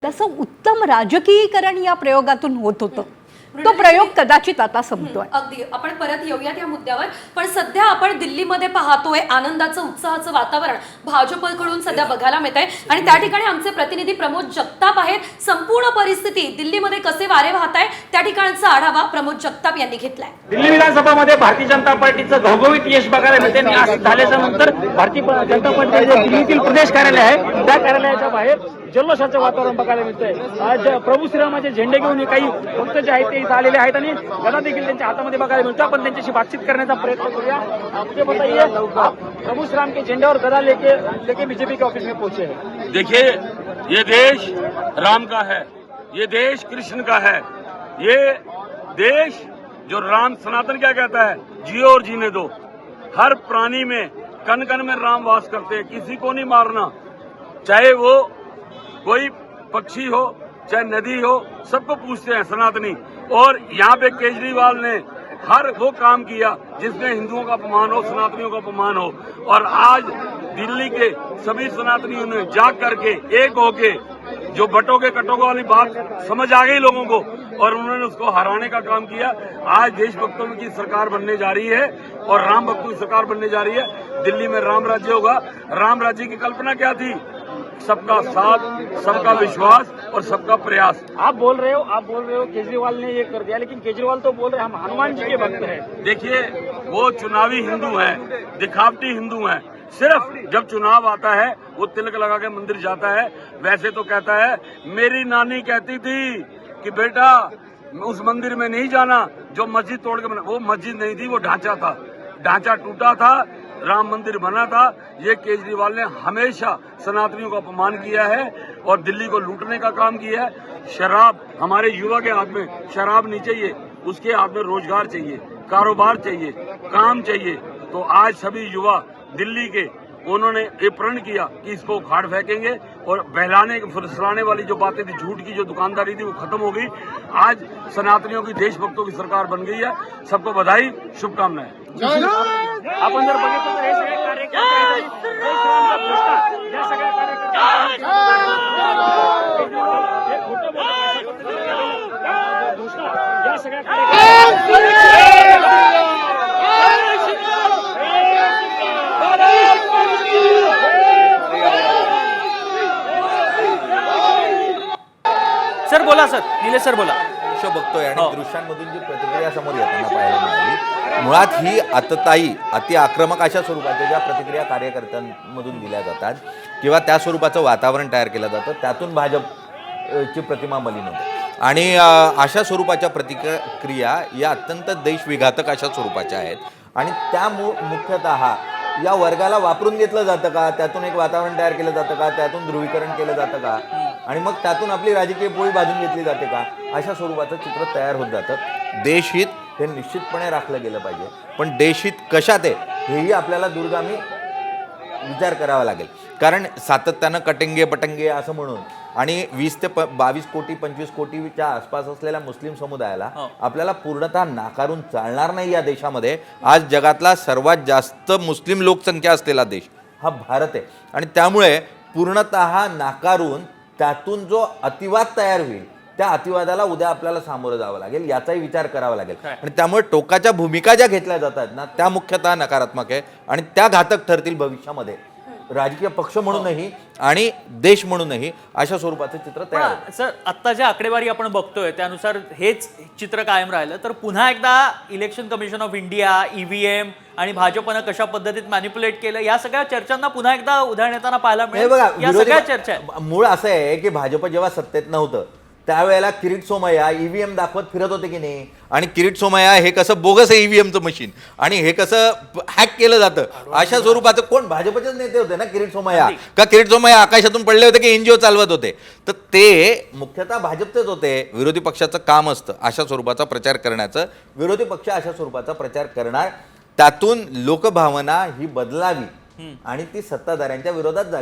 तसं उत्तम राजकीयकरण या प्रयोगातून होत होतं. तो प्रयोग कदाचित आता संपतोय. अगदी आपण परत येऊयात या मुद्द्यावर. पण सध्या आपण दिल्लीमध्ये पाहतोय आनंदाचं उत्साहाचं वातावरण भाजपकडून सध्या बघायला मिळत आहे आणि त्या ठिकाणी आमचे प्रतिनिधी प्रमोद जगताप आहेत. संपूर्ण परिस्थिती दिल्लीमध्ये कसे वारे वाहत आहे त्या ठिकाणचा आढावा प्रमोद जगताप यांनी घेतलाय. दिल्ली विधानसभामध्ये भारतीय जनता पार्टीचं घवघवीत यश बघायला मिळते. आज झाल्याच्या नंतर भारतीय जनता पार्टीचे दिल्लीतील प्रदेश कार्यालय आहे त्या कार्यालयाच्या बाहेर जल्लोषाचं वातावरण बघायला मिळतंय. आज प्रभू श्रीरामाचे झेंडे घेऊन काही भक्त जे आहेत ते इथं आलेले आहेत आणि गदा देखील त्यांच्या हातामध्ये बघायला मिळतो. आपण त्यांच्याशी बातचीत करण्याचा प्रयत्न करूया. मुझे बताइए, प्रभू श्रीराम के झंडे और गदा लेके बीजेपी के ऑफिस में पहुंचे हैं. देखिए, ये देश राम का है, ये देश कृष्ण का है, ये देश जो राम सनातन क्या कहता है, जियो और जीने दो. हर प्राणी में कण कण में राम वास करते हैं. किसी को नहीं मारना, चाहे वो कोई पक्षी हो चाहे नदी हो, सबको पूछते हैं सनातनी. और यहाँ पे केजरीवाल ने हर वो काम किया जिसमें हिंदुओं का अपमान हो, सनातनियों का अपमान हो. और आज दिल्ली के सभी सनातनियों ने जाग करके एक होके जो बटों के कटों वाली बात समझ आ गई लोगों को और उन्होंने उसको हराने का काम किया. आज देशभक्तों की सरकार बनने जा रही है और राम भक्तों की सरकार बनने जा रही है. दिल्ली में राम राज्य होगा. राम राज्य की कल्पना क्या थी? सबका साथ, सबका विश्वास और सबका प्रयास. आप बोल रहे हो केजरीवाल ने ये कर दिया, लेकिन केजरीवाल तो बोल रहे हैं हम हनुमान जी के भक्त हैं. देखिए, वो चुनावी हिंदू हैं, दिखावटी हिंदू हैं. सिर्फ जब चुनाव आता है वो तिलक लगा के मंदिर जाता है. वैसे तो कहता है, मेरी नानी कहती थी कि बेटा उस मंदिर में नहीं जाना जो मस्जिद तोड़ के बना. वो मस्जिद नहीं थी, वो ढांचा था. ढांचा टूटा था, राम मंदिर बना था. ये केजरीवाल ने हमेशा सनातनियों का अपमान किया है और दिल्ली को लूटने का काम किया है. शराब हमारे युवा के हाथ में शराब नहीं चाहिए, उसके हाथ में रोजगार चाहिए, कारोबार चाहिए, काम चाहिए. तो आज सभी युवा दिल्ली के उन्होंने ये प्रण किया कि इसको उखाड़ फेंकेंगे और बहलाने फुसलाने वाली जो बातें थी, झूठ की जो दुकानदारी थी, वो खत्म हो गई. आज सनातनियों की, देशभक्तों की सरकार बन गई है. सबको बधाई, शुभकामनाएं. आपण जर बघितलं तर हे सगळे कार्यकर्ते आहेत. जय श्रीरामचा घोषणा या सगळ्या कार्यकर्त्यांनी हे खोटं बोलत अशा पद्धतीने घोषणा या सगळ्या सर बोला. सर निलेश सर बोला. शो बघतोय आणि दृश्यांमधून जी प्रतिक्रिया समोर येताना पाहायला मिळाली, मुळात ही आतताई, अति आक्रमक अशा स्वरूपाच्या ज्या प्रतिक्रिया कार्यकर्त्यांमधून दिल्या जातात किंवा त्या स्वरूपाचं वातावरण तयार केलं जातं, त्यातून भाजपची प्रतिमा मलिन होते. आणि अशा स्वरूपाच्या प्रतिक्रिया या अत्यंत देशविघातक अशा स्वरूपाच्या आहेत आणि त्या मुख्यतः या वर्गाला वापरून घेतलं जातं का, त्यातून एक वातावरण तयार केलं जातं का, त्यातून ध्रुवीकरण केलं जातं का आणि मग त्यातून आपली राजकीय पोळी भाजून घेतली जाते का, अशा स्वरूपाचं चित्र तयार होत जातं. देशहित हे निश्चितपणे राखलं गेलं पाहिजे, पण देशहित कशात आहे हेही आपल्याला दूरगामी विचार करावा लागेल. कारण सातत्यानं कटंगे पटंगे असं म्हणून आणि 20 ते 22 कोटी 25 कोटीच्या आसपास असलेल्या मुस्लिम समुदायाला आपल्याला पूर्णतः नाकारून चालणार नाही. या देशामध्ये आज जगातला सर्वात जास्त मुस्लिम लोकसंख्या असलेला देश हा भारत आहे आणि त्यामुळे पूर्णतः नाकारून त्यातून जो अतिवाद तयार होईल त्या अतिवादाला उद्या आपल्याला सामोरं जावं लागेल, याचाही विचार करावा लागेल. आणि त्यामुळे टोकाच्या भूमिका ज्या घेतल्या जातात ना, त्या मुख्यतः नकारात्मक आहे आणि त्या घातक ठरतील भविष्यामध्ये राजकीय पक्ष म्हणूनही आणि देश म्हणूनही. अशा स्वरूपाचं चित्र तयार होतं. सर आत्ता ज्या आकडेवारी आपण बघतोय त्यानुसार हेच चित्र कायम राहिलं तर पुन्हा एकदा election commission of India, EVM आणि भाजपनं कशा पद्धतीत मॅनिप्युलेट केलं या सगळ्या चर्चांना पुन्हा एकदा उदाहरण येताना पाहायला मिळेल. बघा, या सगळ्या चर्चा मूळ असं आहे की भाजप जेव्हा सत्तेत नव्हतं त्यावेळेला किरीट सोमय्या EVM दाखवत फिरत होते की नाही, आणि किरीट सोमय्या हे कसं बोगस आहे EVMचं मशीन आणि हे कसं हॅक केलं जातं अशा स्वरूपाचं. कोण भाजपचेच नेते होते ना किरीट सोमय्या, का किरीट सोमय्या आकाशातून पडले होते की NGO चालवत होते, तर ते मुख्यतः भाजपचेच होते. विरोधी पक्षाचं काम असतं अशा स्वरूपाचा प्रचार करण्याचं. विरोधी पक्ष अशा स्वरूपाचा प्रचार करणार, त्यातून लोकभावना ही बदलावी आणि ती सत्ताधाऱ्यांच्या विरोधात जावी.